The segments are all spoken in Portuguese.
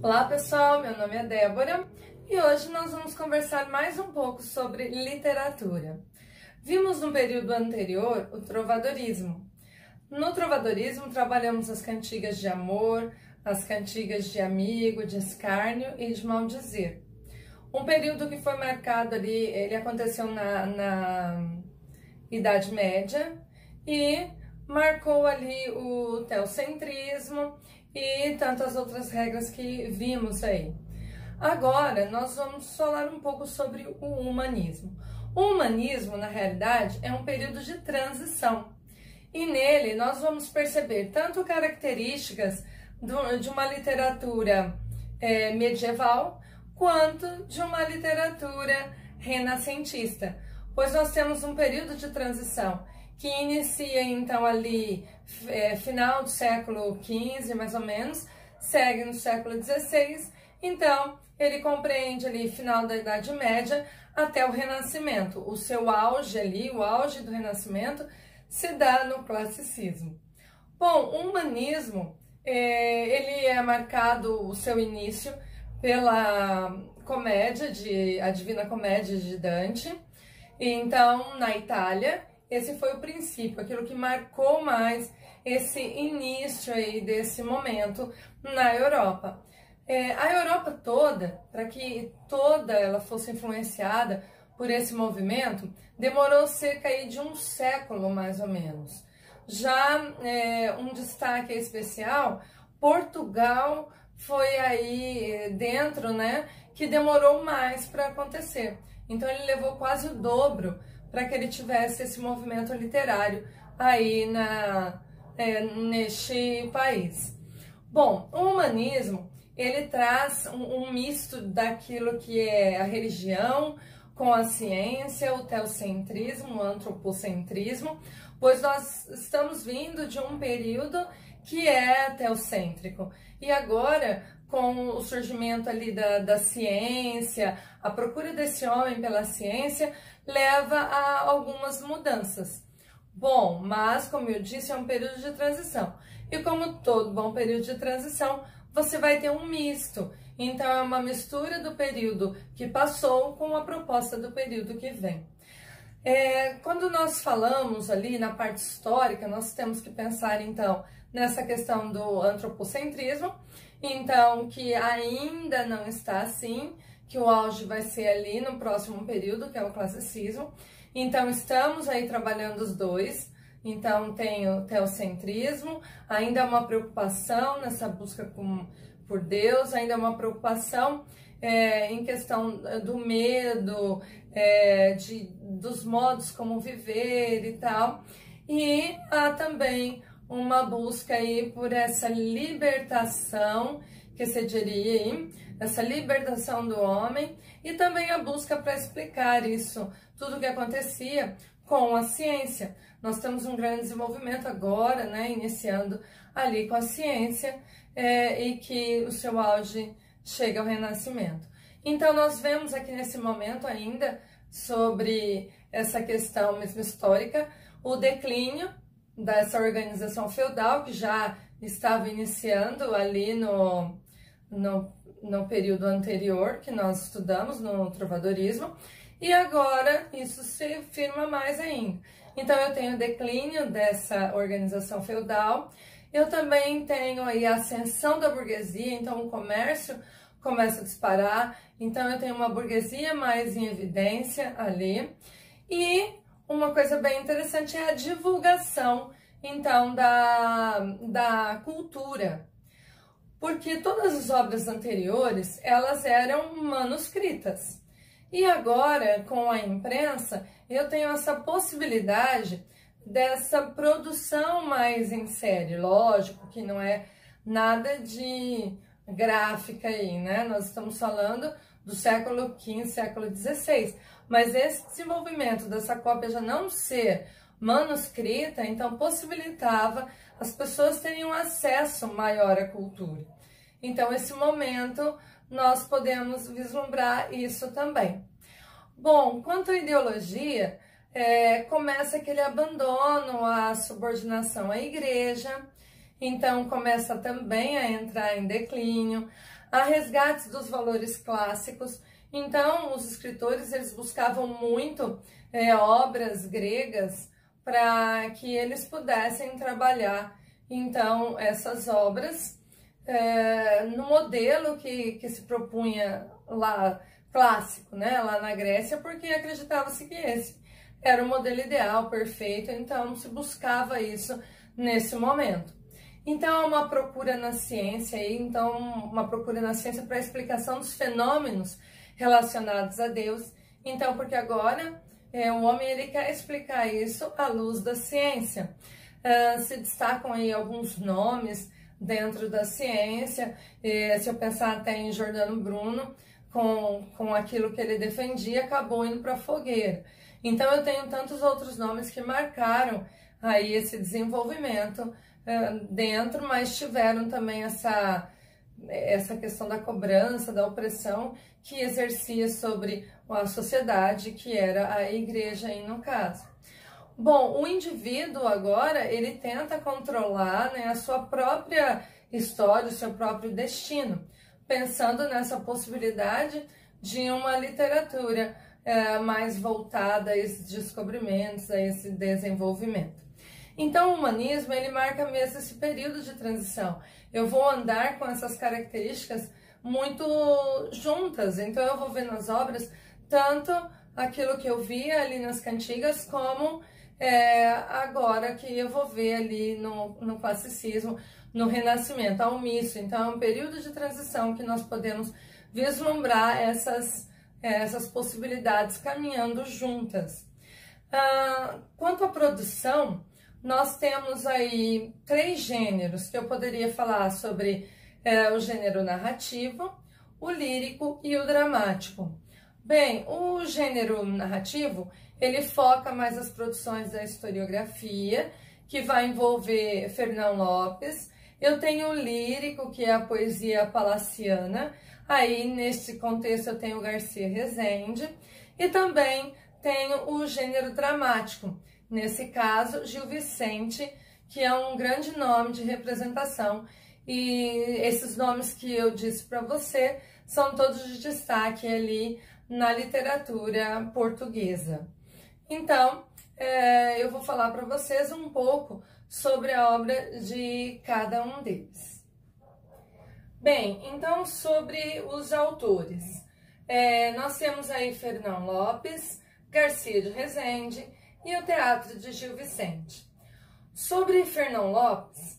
Olá pessoal, meu nome é Débora e hoje nós vamos conversar mais um pouco sobre literatura. Vimos no período anterior o trovadorismo. No trovadorismo trabalhamos as cantigas de amor, as cantigas de amigo, de escárnio e de maldizer. Um período que foi marcado ali, ele aconteceu na Idade Média e marcou ali o teocentrismo e tantas outras regras que vimos aí. Agora, nós vamos falar um pouco sobre o humanismo. O humanismo, na realidade, é um período de transição. E nele, nós vamos perceber tanto características de uma literatura medieval, quanto de uma literatura renascentista. Pois nós temos um período de transição que inicia então ali final do século XV, mais ou menos, segue no século XVI, então ele compreende ali final da Idade Média até o Renascimento. O seu auge ali, o auge do Renascimento, se dá no classicismo. Bom, o humanismo, ele é marcado, o seu início, pela a Divina Comédia de Dante. E então, na Itália, esse foi o princípio, aquilo que marcou mais esse início aí desse momento na Europa. A Europa toda, para que toda ela fosse influenciada por esse movimento, demorou cerca aí de um século, mais ou menos. Já um destaque especial, Portugal foi aí dentro, né, que demorou mais para acontecer. Então ele levou quase o dobro para que ele tivesse esse movimento literário aí neste país. Bom, o humanismo, ele traz um misto daquilo que é a religião com a ciência, o teocentrismo, o antropocentrismo, pois nós estamos vindo de um período que é teocêntrico. E agora, com o surgimento ali da ciência, a procura desse homem pela ciência, leva a algumas mudanças. Bom, mas como eu disse, é um período de transição. E como todo bom período de transição, você vai ter um misto. Então é uma mistura do período que passou com a proposta do período que vem. Quando nós falamos ali na parte histórica, nós temos que pensar então nessa questão do antropocentrismo, então que ainda não está assim, que o auge vai ser ali no próximo período, que é o classicismo. Então estamos aí trabalhando os dois. Então tem o teocentrismo, ainda é uma preocupação nessa busca por Deus, ainda é uma preocupação em questão do medo, dos modos como viver e tal. E há também uma busca aí por essa libertação, que se diria aí, essa libertação do homem, e também a busca para explicar isso, tudo o que acontecia com a ciência. Nós temos um grande desenvolvimento agora, né, iniciando ali com a ciência, e que o seu auge chega ao Renascimento. Então nós vemos aqui nesse momento ainda, sobre essa questão mesmo histórica, o declínio dessa organização feudal, que já estava iniciando ali no período anterior, que nós estudamos no trovadorismo, e agora isso se firma mais ainda. Então eu tenho o declínio dessa organização feudal, eu também tenho aí a ascensão da burguesia, então o comércio começa a disparar, então eu tenho uma burguesia mais em evidência ali, e uma coisa bem interessante é a divulgação, então, da cultura. Porque todas as obras anteriores, elas eram manuscritas. E agora, com a imprensa, eu tenho essa possibilidade dessa produção mais em série. Lógico que não é nada de gráfica aí, né? Nós estamos falando do século XV, século XVI. Mas esse desenvolvimento dessa cópia já não ser manuscrita, então possibilitava as pessoas terem um acesso maior à cultura. Então, esse momento, nós podemos vislumbrar isso também. Bom, quanto à ideologia, começa aquele abandono, a subordinação à igreja, então começa também a entrar em declínio, Há resgates dos valores clássicos. Então, os escritores eles buscavam muito obras gregas para que eles pudessem trabalhar, então, essas obras no modelo que se propunha lá, clássico, né, lá na Grécia, porque acreditava-se que esse era o modelo ideal, perfeito, então se buscava isso nesse momento. Então, uma procura na ciência, uma procura na ciência para a explicação dos fenômenos relacionados a Deus. Então, porque agora o homem ele quer explicar isso à luz da ciência. Se destacam aí alguns nomes dentro da ciência, se eu pensar até em Giordano Bruno, com aquilo que ele defendia, acabou indo para a fogueira. Então, eu tenho tantos outros nomes que marcaram aí esse desenvolvimento dentro, mas tiveram também essa questão da cobrança, da opressão que exercia sobre a sociedade, que era a igreja aí no caso. Bom, o indivíduo agora, ele tenta controlar, né, a sua própria história, o seu próprio destino, pensando nessa possibilidade de uma literatura mais voltada a esses descobrimentos, a esse desenvolvimento. Então, o humanismo, ele marca mesmo esse período de transição. Eu vou andar com essas características muito juntas, então eu vou ver nas obras tanto aquilo que eu via ali nas cantigas, como agora que eu vou ver ali no classicismo, no Renascimento, ao misto. Então, é um período de transição que nós podemos vislumbrar essas possibilidades caminhando juntas. Quanto à produção, nós temos aí 3 gêneros que eu poderia falar sobre o gênero narrativo, o lírico e o dramático. Bem, o gênero narrativo, ele foca mais as produções da historiografia, que vai envolver Fernão Lopes. Eu tenho o lírico, que é a poesia palaciana. Aí, nesse contexto, eu tenho Garcia Rezende. E também tenho o gênero dramático. Nesse caso, Gil Vicente, que é um grande nome de representação. E esses nomes que eu disse para você são todos de destaque ali na literatura portuguesa. Então, eu vou falar para vocês um pouco sobre a obra de cada um deles. Bem, então sobre os autores. Nós temos aí Fernão Lopes, Garcia de Rezende e o teatro de Gil Vicente. Sobre Fernão Lopes,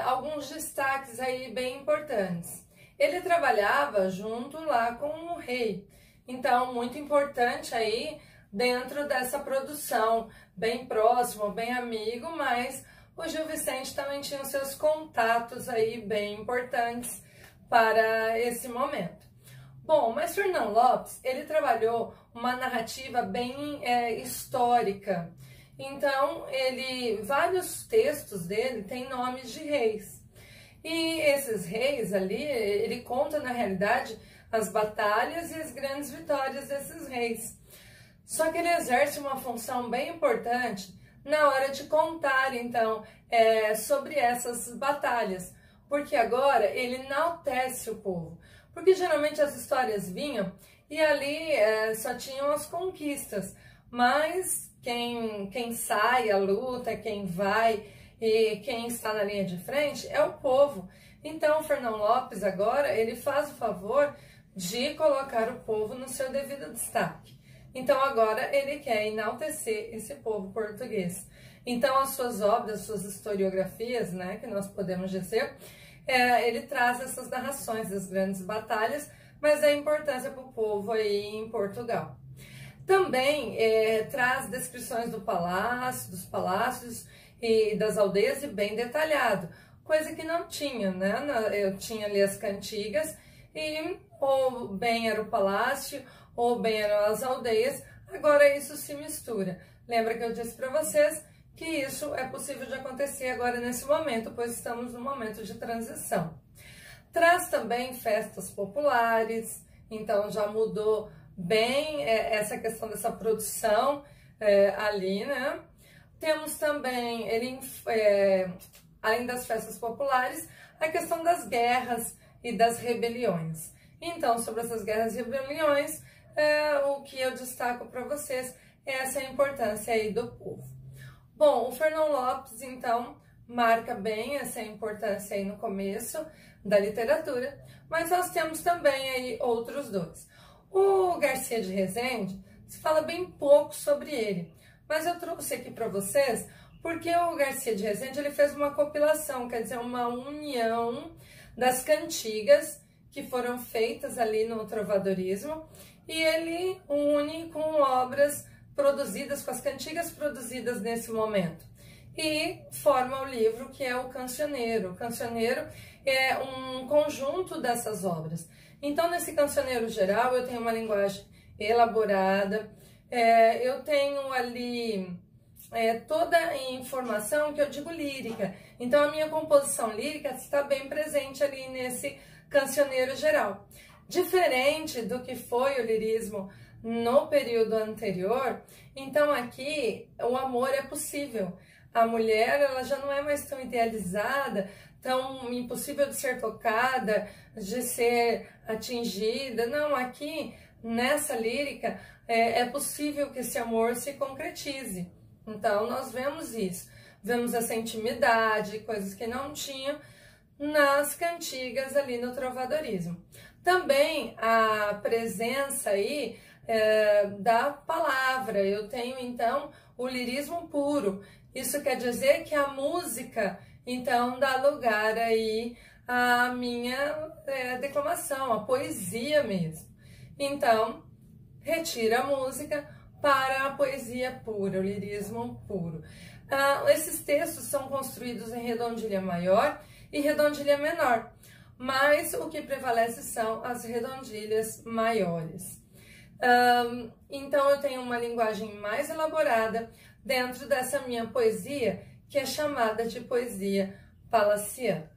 alguns destaques aí bem importantes. Ele trabalhava junto lá com o rei, então muito importante aí dentro dessa produção, bem próximo, bem amigo, mas o Gil Vicente também tinha os seus contatos aí bem importantes para esse momento. Bom, mas Fernão Lopes, ele trabalhou uma narrativa bem histórica. Então, vários textos dele têm nomes de reis. E esses reis ali, ele conta na realidade as batalhas e as grandes vitórias desses reis. Só que ele exerce uma função bem importante na hora de contar, então, sobre essas batalhas. Porque agora ele enaltece o povo. Porque geralmente as histórias vinham e ali só tinham as conquistas. Mas quem sai à luta, quem vai e quem está na linha de frente é o povo. Então, Fernão Lopes agora, ele faz o favor de colocar o povo no seu devido destaque. Então, agora ele quer enaltecer esse povo português. Então, as suas obras, as suas historiografias, né, que nós podemos dizer, ele traz essas narrações das grandes batalhas, mas a importância para o povo aí em Portugal. Também traz descrições dos palácios e das aldeias, e bem detalhado, coisa que não tinha, né? Eu tinha ali as cantigas e ou bem era o palácio ou bem eram as aldeias. Agora isso se mistura. Lembra que eu disse para vocês que isso é possível de acontecer agora nesse momento, pois estamos no momento de transição. Traz também festas populares, então já mudou bem essa questão dessa produção ali, né? Temos também, além das festas populares, a questão das guerras e das rebeliões. Então, sobre essas guerras e rebeliões, o que eu destaco para vocês é essa importância aí do povo. Bom, o Fernão Lopes, então, marca bem essa importância aí no começo da literatura, mas nós temos também aí outros dois. O Garcia de Rezende, se fala bem pouco sobre ele, mas eu trouxe aqui para vocês porque o Garcia de Rezende ele fez uma compilação, quer dizer, uma união das cantigas que foram feitas ali no trovadorismo, e ele une com obras produzidas, com as cantigas produzidas nesse momento, e forma o livro que é o Cancioneiro. O Cancioneiro é um conjunto dessas obras. Então, nesse Cancioneiro geral, eu tenho uma linguagem elaborada, eu tenho ali toda a informação que eu digo lírica. Então, a minha composição lírica está bem presente ali nesse Cancioneiro geral. Diferente do que foi o lirismo no período anterior, então aqui o amor é possível. A mulher ela já não é mais tão idealizada, tão impossível de ser tocada, de ser atingida. Não, aqui nessa lírica é possível que esse amor se concretize. Então nós vemos isso, vemos essa intimidade, coisas que não tinham nas cantigas ali no trovadorismo. Também a presença aí da palavra. Eu tenho então o lirismo puro. Isso quer dizer que a música então dá lugar aí à minha declamação, a poesia mesmo. Então retira a música para a poesia pura, o lirismo puro. Esses textos são construídos em redondilha maior e redondilha menor, mas o que prevalece são as redondilhas maiores. Então eu tenho uma linguagem mais elaborada dentro dessa minha poesia, que é chamada de poesia palaciana.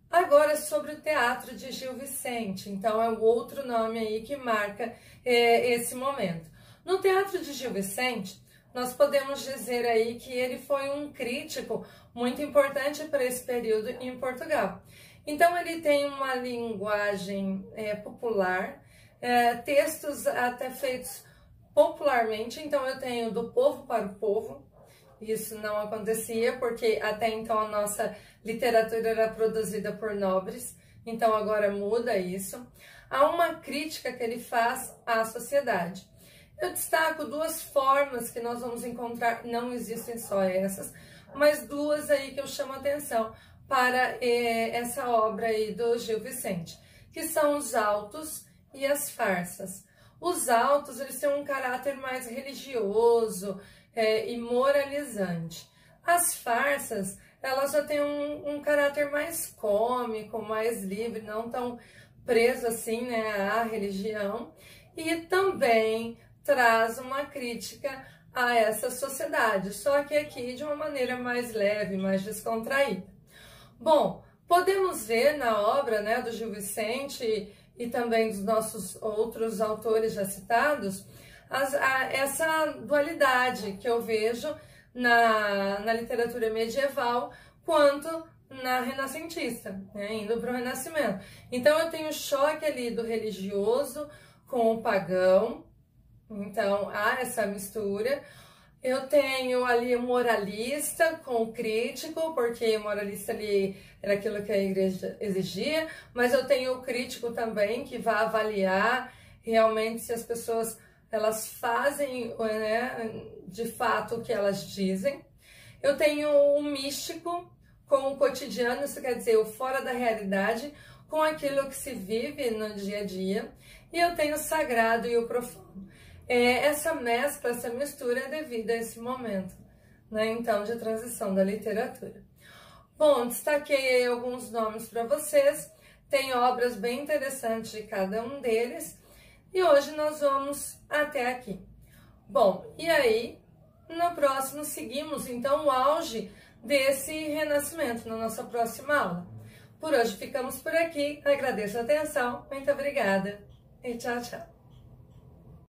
Agora sobre o teatro de Gil Vicente, então é o outro nome aí que marca esse momento. No teatro de Gil Vicente, nós podemos dizer aí que ele foi um crítico muito importante para esse período em Portugal. Então ele tem uma linguagem popular, textos até feitos popularmente. Então eu tenho do povo para o povo. Isso não acontecia porque até então a nossa literatura era produzida por nobres, então agora muda isso. Há uma crítica que ele faz à sociedade. Eu destaco duas formas que nós vamos encontrar, não existem só essas, mas duas aí que eu chamo a atenção para essa obra aí do Gil Vicente, que são os autos e as farsas. Os autos, eles têm um caráter mais religioso e moralizante. As farsas, elas já têm um caráter mais cômico, mais livre, não tão preso assim, né, à religião, e também traz uma crítica a essa sociedade, só que aqui de uma maneira mais leve, mais descontraída. Bom, podemos ver na obra, né, do Gil Vicente e também dos nossos outros autores já citados, essa dualidade que eu vejo na literatura medieval quanto na renascentista, né, indo para o Renascimento. Então eu tenho o choque ali do religioso com o pagão, então há essa mistura. Eu tenho ali o moralista com o crítico, porque o moralista ali era aquilo que a igreja exigia, mas eu tenho o crítico também, que vai avaliar realmente se as pessoas elas fazem, né, de fato o que elas dizem. Eu tenho o místico com o cotidiano, isso quer dizer, o fora da realidade, com aquilo que se vive no dia a dia. E eu tenho o sagrado e o profano. Essa mescla, essa mistura é devida a esse momento, né, então, de transição da literatura. Bom, destaquei alguns nomes para vocês, tem obras bem interessantes de cada um deles, e hoje nós vamos até aqui. Bom, e aí, no próximo seguimos, então, o auge desse renascimento, na nossa próxima aula. Por hoje ficamos por aqui, agradeço a atenção, muito obrigada e tchau, tchau.